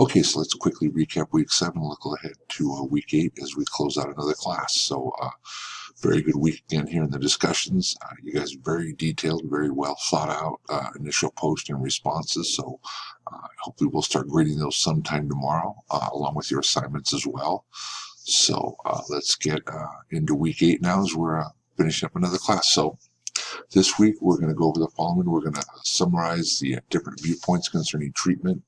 Okay, so let's quickly recap week 7 and look ahead to week 8 as we close out another class. So, very good week again here in the discussions. You guys very detailed, very well thought out initial post and responses. So, hopefully we'll start grading those sometime tomorrow, along with your assignments as well. So, let's get into week 8 now as we're finishing up another class. So, this week we're going to go over the following. We're going to summarize the different viewpoints concerning treatment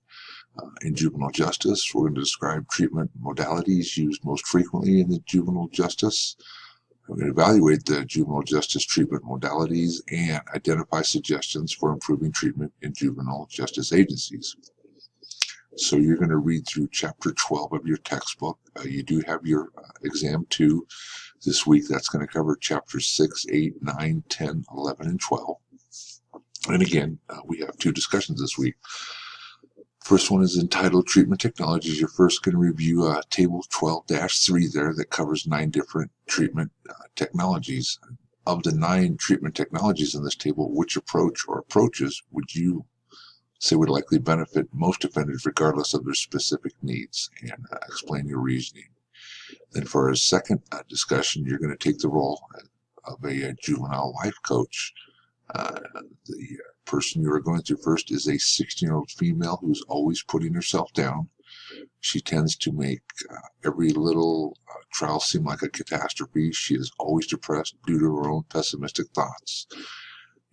in juvenile justice. We're going to describe treatment modalities used most frequently in the juvenile justice. We're going to evaluate the juvenile justice treatment modalities and identify suggestions for improving treatment in juvenile justice agencies. So you're going to read through chapter 12 of your textbook. You do have your exam 2 this week. That's going to cover chapters 6, 8, 9, 10, 11, and 12. And again, we have 2 discussions this week. First one is entitled Treatment Technologies. You're first going to review table 12-3 there that covers 9 different treatment technologies. Of the 9 treatment technologies in this table, which approach or approaches would you say would likely benefit most offenders regardless of their specific needs? And explain your reasoning. Then for a second discussion, you're going to take the role of a juvenile life coach. The person you are going through first is a 16-year-old female who's always putting herself down. She tends to make every little trial seem like a catastrophe. She is always depressed due to her own pessimistic thoughts.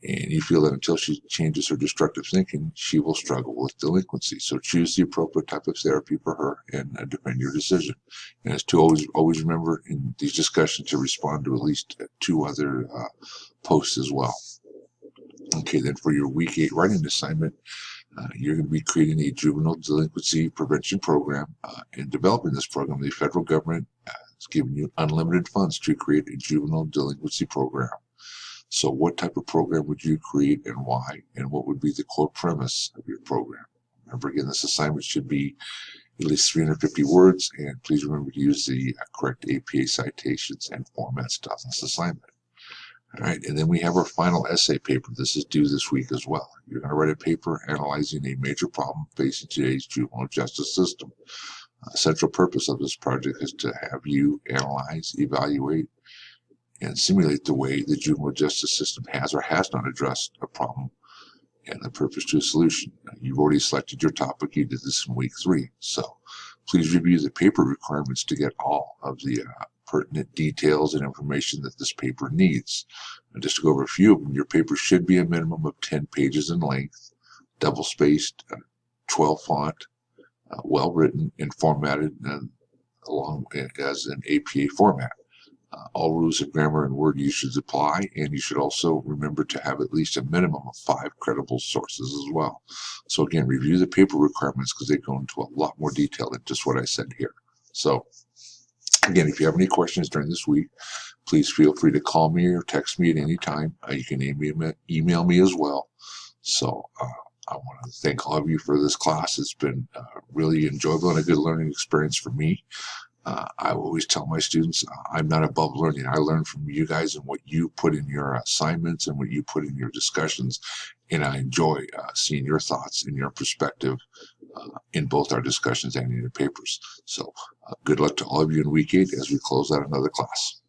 And you feel that until she changes her destructive thinking, she will struggle with delinquency. So choose the appropriate type of therapy for her and defend your decision. And as to always remember in these discussions to respond to at least 2 other posts as well. Okay, then for your week 8 writing assignment, you're going to be creating a juvenile delinquency prevention program. In developing this program, the federal government is giving you unlimited funds to create a juvenile delinquency program. So what type of program would you create and why? And what would be the core premise of your program? Remember, again, this assignment should be at least 350 words, and please remember to use the correct APA citations and formats on this assignment. All right, and then we have our final essay paper. This is due this week as well. You're going to write a paper analyzing a major problem facing today's juvenile justice system. The central purpose of this project is to have you analyze, evaluate, and simulate the way the juvenile justice system has or has not addressed a problem and the purpose to a solution. You've already selected your topic. You did this in week 3. So please review the paper requirements to get all of the pertinent details and information that this paper needs. And just to go over a few of them, your paper should be a minimum of 10 pages in length, double-spaced, 12 font, well written, and formatted along as an APA format. All rules of grammar and word use should apply, and you should also remember to have at least a minimum of 5 credible sources as well. So again, review the paper requirements because they go into a lot more detail than just what I said here. So again, if you have any questions during this week, please feel free to call me or text me at any time. You can email me as well. So I want to thank all of you for this class. It's been really enjoyable and a good learning experience for me. I always tell my students, I'm not above learning. I learn from you guys and what you put in your assignments and what you put in your discussions. And I enjoy seeing your thoughts and your perspective in both our discussions and in your papers. So good luck to all of you in week 8 as we close out another class.